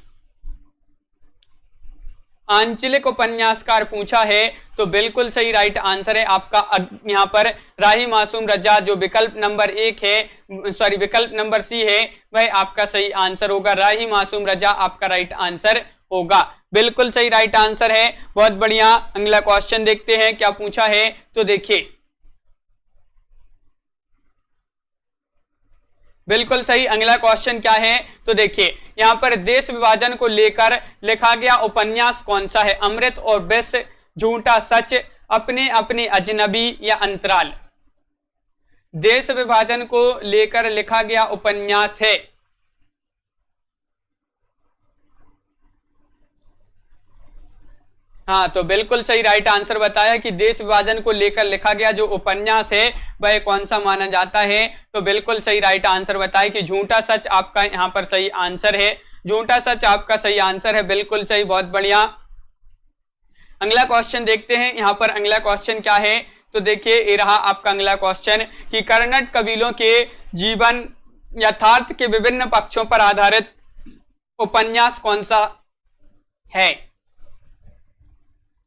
आंचलिक उपन्यासकार पूछा है, तो बिल्कुल सही राइट आंसर है आपका यहाँ पर राही मासूम रजा। जो विकल्प नंबर 1 है, सॉरी विकल्प नंबर सी है, वह आपका सही आंसर होगा। राही मासूम रजा आपका राइट आंसर होगा। बिल्कुल सही राइट आंसर है। बहुत बढ़िया, अगला क्वेश्चन देखते हैं क्या पूछा है। तो देखिए बिल्कुल सही, अगला क्वेश्चन क्या है, तो देखिए यहाँ पर देश विभाजन को लेकर लिखा गया उपन्यास कौन सा है। अमृत और विष, झूठा सच, अपने अपने अजनबी, या अंतराल। देश विभाजन को लेकर लिखा गया उपन्यास है। हाँ तो बिल्कुल सही राइट आंसर बताया कि देश विभाजन को लेकर लिखा गया जो उपन्यास है वह कौन सा माना जाता है। तो बिल्कुल सही राइट आंसर बताया कि झूठा सच आपका यहाँ पर सही आंसर है। झूठा सच आपका सही आंसर है। बिल्कुल सही, बहुत बढ़िया। अगला क्वेश्चन देखते हैं। यहाँ पर अगला क्वेश्चन क्या है, तो देखिए ये रहा आपका अगला क्वेश्चन कि कर्नाटक कबीलों के जीवन यथार्थ के विभिन्न पक्षों पर आधारित उपन्यास कौन सा है,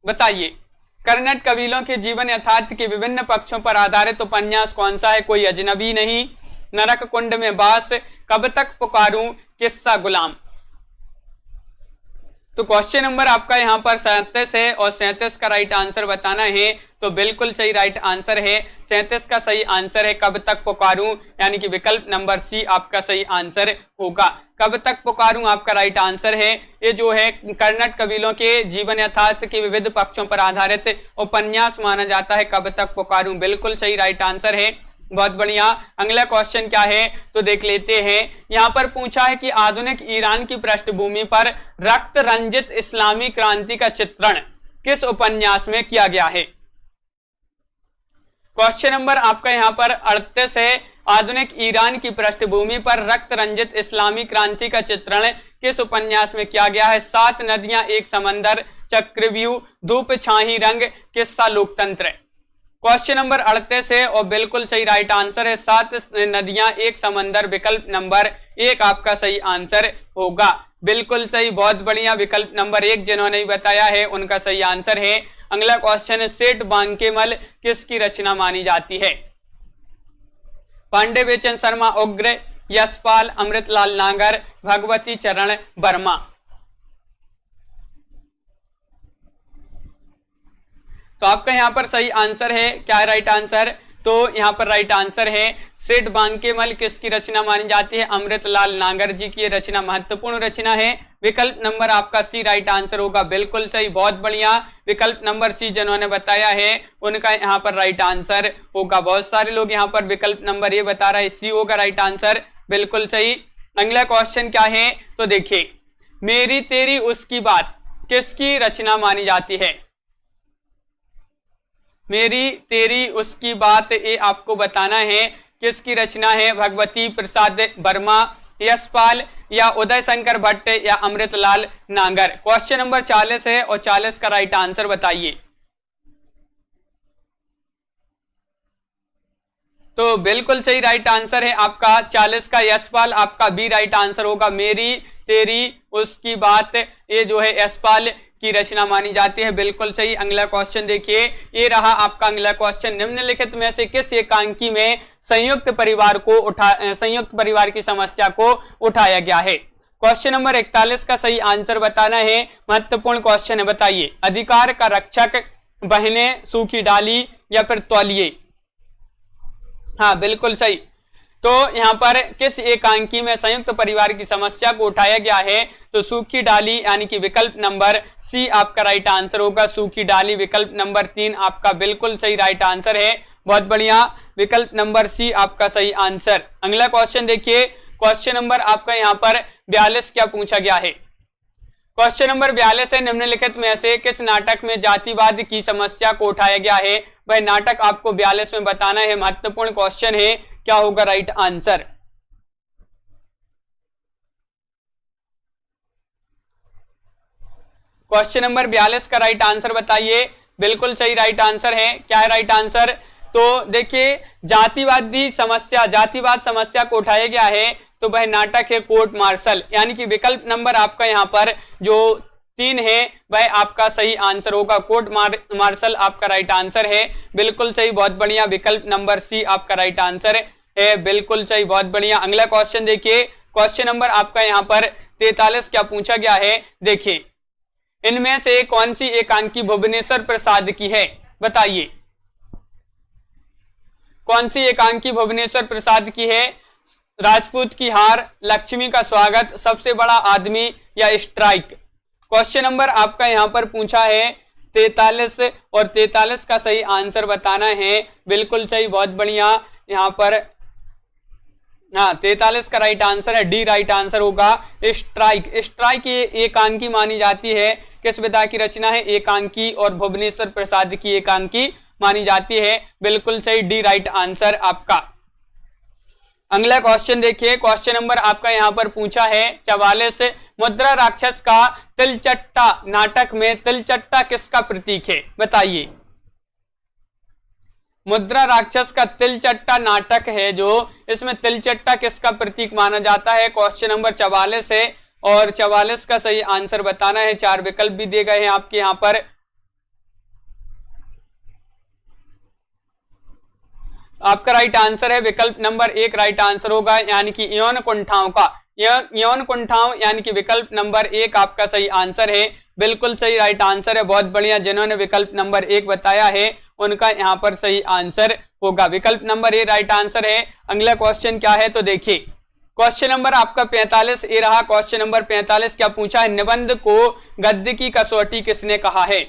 बताइए। कर्नाटक कबीलों के जीवन यथार्थ के विभिन्न पक्षों पर आधारित उपन्यास कौन सा है। कोई अजनबी नहीं, नरक कुंड में बास, कब तक पुकारूं, किस्सा गुलाम। तो क्वेश्चन नंबर आपका यहाँ पर 37 है और 37 का राइट आंसर बताना है। तो बिल्कुल सही राइट आंसर है। 37 का सही आंसर है कब तक पुकारूं, यानी कि विकल्प नंबर सी आपका सही आंसर होगा। कब तक पुकारूं आपका राइट आंसर है। ये जो है कर्नाटक कबीलों के जीवन यथार्थ के विविध पक्षों पर आधारित उपन्यास माना जाता है। कब तक पुकारूं, बिल्कुल सही राइट आंसर है। बहुत बढ़िया। अगला क्वेश्चन क्या है, तो देख लेते हैं। यहाँ पर पूछा है कि आधुनिक ईरान की पृष्ठभूमि पर रक्त रंजित इस्लामी क्रांति का चित्रण किस उपन्यास में किया गया है। क्वेश्चन नंबर आपका यहाँ पर 38 है। आधुनिक ईरान की पृष्ठभूमि पर रक्त रंजित इस्लामी क्रांति का चित्रण किस उपन्यास में किया गया है। 7 नदियां एक समंदर, चक्रव्यूह, धूप छाही रंग, किस्सा लोकतंत्र। क्वेश्चन नंबर 38 है और बिल्कुल सही राइट आंसर है 7 नदियां एक समंदर, विकल्प नंबर 1 आपका सही आंसर होगा। बिल्कुल सही, बहुत बढ़िया, विकल्प नंबर 1 जिन्होंने बताया है उनका सही आंसर है। अगला क्वेश्चन है सेठ बांकेमल किसकी रचना मानी जाती है? पांडे बेचन शर्मा उग्र, यशपाल, अमृतलाल नागर, भगवती चरण वर्मा। तो आपका यहाँ पर सही आंसर है, क्या है राइट आंसर? तो यहाँ पर राइट आंसर है सेठ बांकेमल किसकी रचना मानी जाती है? अमृतलाल नागर जी की रचना महत्वपूर्ण रचना है। विकल्प नंबर आपका सी राइट आंसर होगा। बिल्कुल सही, बहुत बढ़िया, विकल्प नंबर सी जिन्होंने बताया है उनका यहाँ पर राइट आंसर होगा। बहुत सारे लोग यहाँ पर विकल्प नंबर ए बता रहे हैं, सी होगा राइट आंसर। बिल्कुल सही। अगला क्वेश्चन क्या है? तो देखिए, मेरी तेरी उसकी बात किसकी रचना मानी जाती है? मेरी तेरी उसकी बात, ये आपको बताना है किसकी रचना है। भगवती प्रसाद वर्मा, यशपाल या उदय शंकर भट्ट या अमृतलाल नागर। क्वेश्चन नंबर 40 है और 40 का राइट आंसर बताइए। तो बिल्कुल सही राइट आंसर है आपका 40 का यशपाल, आपका बी राइट आंसर होगा। मेरी तेरी उसकी बात, ये जो है यशपाल की रचना मानी जाती है। बिल्कुल सही। अगला क्वेश्चन देखिए, ये रहा आपका अगला क्वेश्चन। निम्नलिखित में से किस एकांकी में संयुक्त परिवार की समस्या को उठाया गया है? क्वेश्चन नंबर 41 का सही आंसर बताना है। महत्वपूर्ण क्वेश्चन है, बताइए। अधिकार का रक्षक, बहनें, सूखी डाली या फिर तौलिए? हाँ, बिल्कुल सही। तो यहाँ पर किस एकांकी में संयुक्त परिवार की समस्या को उठाया गया है? तो सूखी डाली, यानी कि विकल्प नंबर सी आपका राइट आंसर होगा। सूखी डाली, विकल्प नंबर 3 आपका बिल्कुल सही राइट आंसर है। बहुत बढ़िया, विकल्प नंबर सी आपका सही आंसर। अगला क्वेश्चन देखिए, क्वेश्चन नंबर आपका यहाँ पर 42 क्या पूछा गया है? क्वेश्चन नंबर 42 है, निम्नलिखित में से किस नाटक में जातिवाद की समस्या को उठाया गया है? वह नाटक आपको 42 में बताना है। महत्वपूर्ण क्वेश्चन है, क्या होगा राइट आंसर? क्वेश्चन नंबर 42 का राइट आंसर बताइए। बिल्कुल सही राइट आंसर है। क्या है राइट आंसर? तो देखिए, जातिवाद समस्या को उठाया गया है, तो वह नाटक है कोर्ट मार्शल, यानी कि विकल्प नंबर आपका यहाँ पर जो 3 है वह आपका सही आंसर होगा। कोर्ट मार्शल आपका राइट आंसर है। बिल्कुल सही, बहुत बढ़िया, विकल्प नंबर सी आपका राइट आंसर है। बिल्कुल सही, बहुत बढ़िया। अगला क्वेश्चन देखिए, क्वेश्चन नंबर आपका यहाँ पर 43 क्या पूछा गया है? देखिए, इनमें से कौन सी एकांकी भुवनेश्वर प्रसाद की है? बताइए, कौन सी एकांकी भुवनेश्वर प्रसाद की है? राजपूत की हार, लक्ष्मी का स्वागत, सबसे बड़ा आदमी या स्ट्राइक? क्वेश्चन नंबर आपका यहाँ पर पूछा है 43 और 43 का सही आंसर बताना है। बिल्कुल सही, बहुत बढ़िया। यहाँ पर हाँ, 43 का राइट आंसर है, डी राइट आंसर होगा। स्ट्राइक एकांकी मानी जाती है। किस विधा की रचना है? एकांकी, और भुवनेश्वर प्रसाद की एकांकी मानी जाती है। बिल्कुल सही, डी राइट आंसर आपका। अगला क्वेश्चन देखिए, क्वेश्चन नंबर आपका यहाँ पर पूछा है 44, मुद्रा राक्षस का तिलचट्टा नाटक में तिलचट्टा किसका प्रतीक है? बताइए। मुद्रा राक्षस का तिलचट्टा नाटक है जो, इसमें तिलचट्टा किसका प्रतीक माना जाता है? क्वेश्चन नंबर 44 है और 44 का सही आंसर बताना है। 4 विकल्प भी दिए गए हैं आपके यहाँ पर। आपका राइट आंसर है विकल्प नंबर 1 राइट आंसर होगा, यानी कि यौन कुंठाओं का, यौन कुंठाओं, यानी कि विकल्प नंबर 1 आपका सही आंसर है। बिल्कुल सही राइट आंसर है। बहुत बढ़िया, जिन्होंने विकल्प नंबर 1 बताया है उनका यहाँ पर सही आंसर होगा। विकल्प नंबर 1 राइट आंसर है। अगला क्वेश्चन क्या है? तो देखिए, क्वेश्चन नंबर आपका 45 ये रहा। क्वेश्चन नंबर 45 क्या पूछा है? निबंध को गद्य की कसौटी किसने कहा है?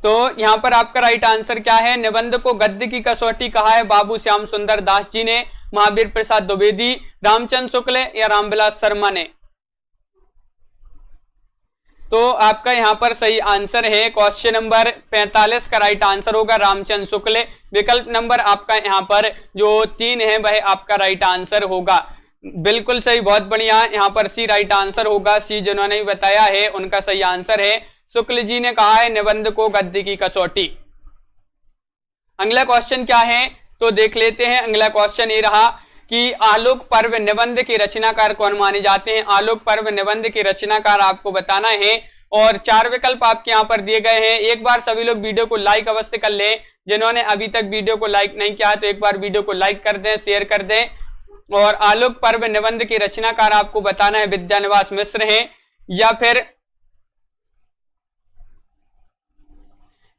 तो यहां पर आपका राइट आंसर क्या है? निबंध को गद्य की कसौटी कहा है बाबू श्याम सुंदर दास जी ने, महावीर प्रसाद द्विवेदी, रामचंद्र शुक्ल या रामविलास शर्मा ने? तो आपका यहां पर सही आंसर है क्वेश्चन नंबर 45 का राइट आंसर होगा रामचंद्र शुक्ल। विकल्प नंबर आपका यहां पर जो 3 है वह आपका राइट आंसर होगा। बिल्कुल सही, बहुत बढ़िया। यहाँ पर सी राइट आंसर होगा। सी जिन्होंने भी बताया है उनका सही आंसर है। शुक्ल जी ने कहा है निबंध को गद्य की कसौटी। अगला क्वेश्चन क्या है तो देख लेते हैं। अगला क्वेश्चन ये रहा कि आलोक पर्व निबंध के रचनाकार कौन माने जाते हैं। आलोक पर्व निबंध के रचनाकार आपको बताना है और 4 विकल्प आपके यहाँ पर दिए गए हैं। एक बार सभी लोग वीडियो को लाइक अवश्य कर लें। जिन्होंने अभी तक वीडियो को लाइक नहीं किया तो एक बार वीडियो को लाइक कर दें, शेयर कर दें। और आलोक पर्व निबंध के रचनाकार आपको बताना है विद्यानिवास मिश्र हैं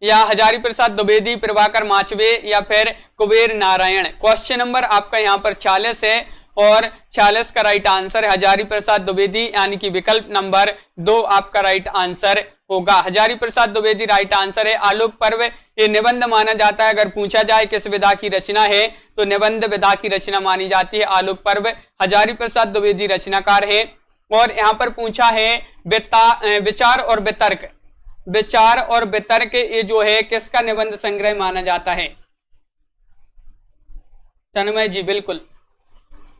या हजारी प्रसाद द्विवेदी, प्रभाकर माचवे या फिर कुबेर नारायण। क्वेश्चन नंबर आपका यहाँ पर 46 है और 46 का राइट आंसर है हजारी प्रसाद द्विवेदी, यानी कि विकल्प नंबर 2 आपका राइट आंसर होगा। हजारी प्रसाद द्विवेदी राइट आंसर है। आलोक पर्व ये निबंध माना जाता है। अगर पूछा जाए किस विधा की रचना है तो निबंध विधा की रचना मानी जाती है। आलोक पर्व हजारी प्रसाद द्विवेदी रचनाकार है। और यहाँ पर पूछा है विचार और वितर्क। विचार और वितर्क ये जो है किसका निबंध संग्रह माना जाता है। तन्मय जी बिल्कुल।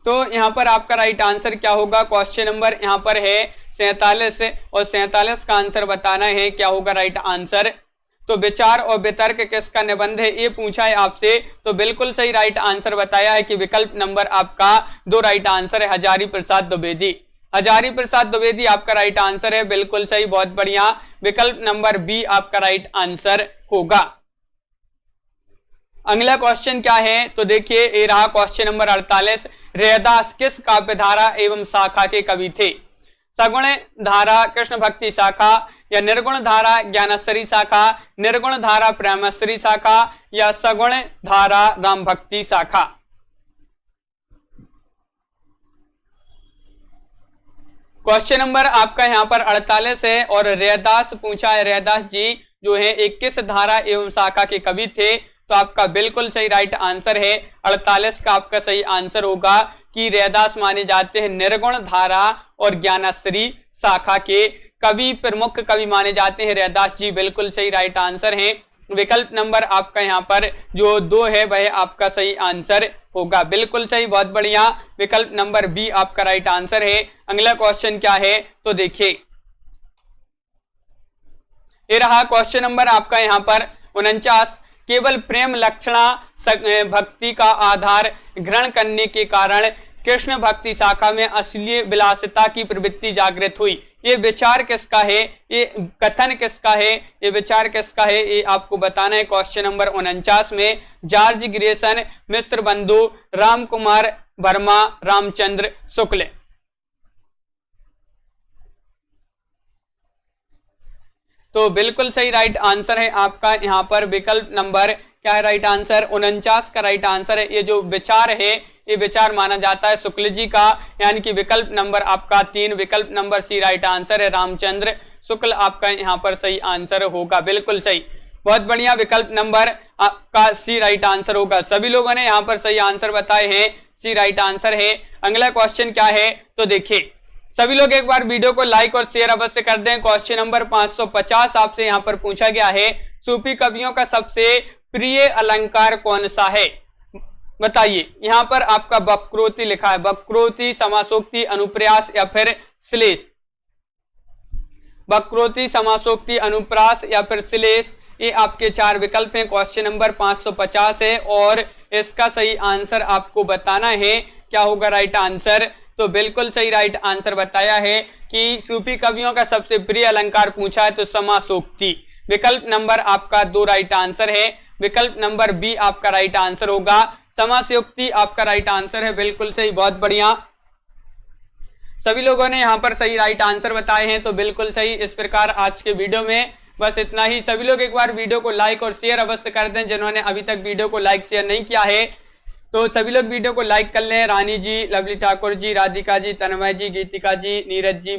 तो यहाँ पर आपका राइट आंसर क्या होगा। क्वेश्चन नंबर यहाँ पर है 47 और 47 का आंसर बताना है क्या होगा राइट आंसर। तो विचार और वितर्क किसका निबंध है ये पूछा है आपसे, तो बिल्कुल सही राइट आंसर बताया है कि विकल्प नंबर आपका 2 राइट आंसर है हजारी प्रसाद द्विवेदी। हजारी प्रसाद द्विवेदी आपका राइट आंसर है। बिल्कुल सही, बहुत बढ़िया। विकल्प नंबर बी आपका राइट आंसर होगा। अगला क्वेश्चन क्या है तो देखिए ये रहा क्वेश्चन नंबर 48। रैदास किस काव्यधारा एवं शाखा के कवि थे। सगुण धारा कृष्ण भक्ति शाखा या निर्गुण धारा ज्ञानेश्वरी शाखा, निर्गुण धारा प्रेमेश्वरी शाखा या सगुण धारा राम भक्ति शाखा। क्वेश्चन नंबर आपका यहाँ पर 48 है और रैदास पूछा है। रैदास जी जो है 21 धारा एवं शाखा के कवि थे, तो आपका बिल्कुल सही राइट आंसर है 48 का आपका सही आंसर होगा कि रैदास माने जाते हैं निर्गुण धारा और ज्ञानेश्वरी शाखा के कवि, प्रमुख कवि माने जाते हैं रैदास जी। बिल्कुल सही राइट आंसर है। विकल्प नंबर आपका यहाँ पर जो 2 है वह आपका सही आंसर होगा। बिल्कुल सही, बहुत बढ़िया। विकल्प नंबर बी आपका राइट आंसर है। अगला क्वेश्चन क्या है तो देखिए ये रहा क्वेश्चन नंबर आपका यहाँ पर 49। केवल प्रेम लक्षणा भक्ति का आधार ग्रहण करने के कारण कृष्ण भक्ति शाखा में असली विलासिता की प्रवृत्ति जागृत हुई। ये विचार किसका है, ये कथन किसका है, ये विचार किसका है, ये आपको बताना है। क्वेश्चन नंबर 49 में जॉर्ज ग्रेसन, मिश्र बंधु, राम कुमार वर्मा, रामचंद्र शुक्ल। तो बिल्कुल सही राइट आंसर है आपका यहाँ पर विकल्प नंबर क्या है राइट आंसर 49 का राइट आंसर है। ये जो विचार है ये विचार माना जाता है शुक्ल जी का, यानी कि विकल्प नंबर आपका 3, विकल्प नंबर सी राइट आंसर है। रामचंद्र शुक्ल आपका यहाँ पर सही आंसर होगा। बिल्कुल सही, बहुत बढ़िया। विकल्प नंबर आपका सी राइट आंसर होगा। सभी लोगों ने यहाँ पर सही आंसर बताए हैं, सी राइट आंसर है। अगला क्वेश्चन क्या है तो देखिए सभी लोग एक बार वीडियो को लाइक और शेयर अवश्य कर दें। क्वेश्चन नंबर 550 आपसे यहाँ पर पूछा गया है सूफी कवियों का सबसे प्रिय अलंकार कौन सा है, बताइए। यहाँ पर आपका वक्रोक्ति लिखा है, वक्रोक्ति, समासोक्ति, अनुप्रास या फिर श्लेष। वक्रोक्ति, समासोक्ति, अनुप्रास या फिर श्लेष, ये आपके 4 विकल्प हैं। क्वेश्चन नंबर 550 है और इसका सही आंसर आपको बताना है क्या होगा राइट आंसर। तो बिल्कुल सही राइट आंसर बताया है कि सूफी कवियों का सबसे प्रिय अलंकार पूछा है तो समासोक्ति। विकल्प नंबर आपका 2 राइट आंसर है। विकल्प नंबर बी आपका राइट आंसर होगा। समासोक्ति आपका राइट आंसर है। बिल्कुल सही, बहुत बढ़िया। सभी लोगों ने यहाँ पर सही राइट आंसर बताए हैं, तो बिल्कुल सही। इस प्रकार आज के वीडियो में बस इतना ही। सभी लोग एक बार वीडियो को लाइक और शेयर अवश्य कर दें। जिन्होंने अभी तक वीडियो को लाइक शेयर नहीं किया है तो सभी लोग वीडियो को लाइक कर लें। रानी जी, लवली ठाकुर जी, राधिका जी, तन्मय जी, गीतिका जी, नीरज जी,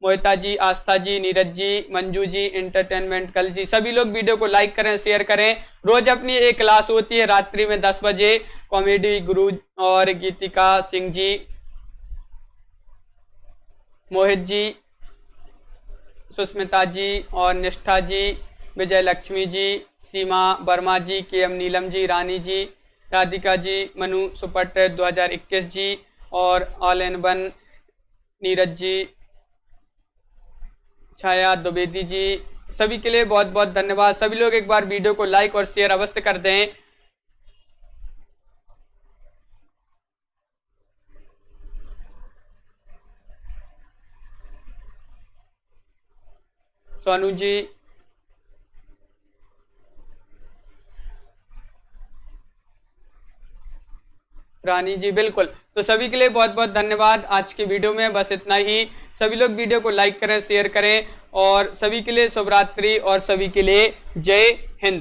मोहिता जी, आस्था जी, नीरज जी, मंजू जी, एंटरटेनमेंट कल जी, सभी लोग वीडियो को लाइक करें, शेयर करें। रोज अपनी एक क्लास होती है रात्रि में 10 बजे। कॉमेडी गुरु और गीतिका सिंह जी, मोहित जी, सुस्मिता जी और निष्ठा जी, विजय लक्ष्मी जी, सीमा वर्मा जी, KM नीलम जी, रानी जी, राधिका जी, मनु सुपट 2021 जी, और all in one Neeraj ji, छाया द्विवेदी जी, सभी के लिए बहुत बहुत धन्यवाद। सभी लोग एक बार वीडियो को लाइक और शेयर अवश्य कर दें। सोनू जी, रानी जी, बिल्कुल। तो सभी के लिए बहुत बहुत धन्यवाद। आज की वीडियो में बस इतना ही। सभी लोग वीडियो को लाइक करें, शेयर करें और सभी के लिए शुभ रात्रि और सभी के लिए जय हिंद।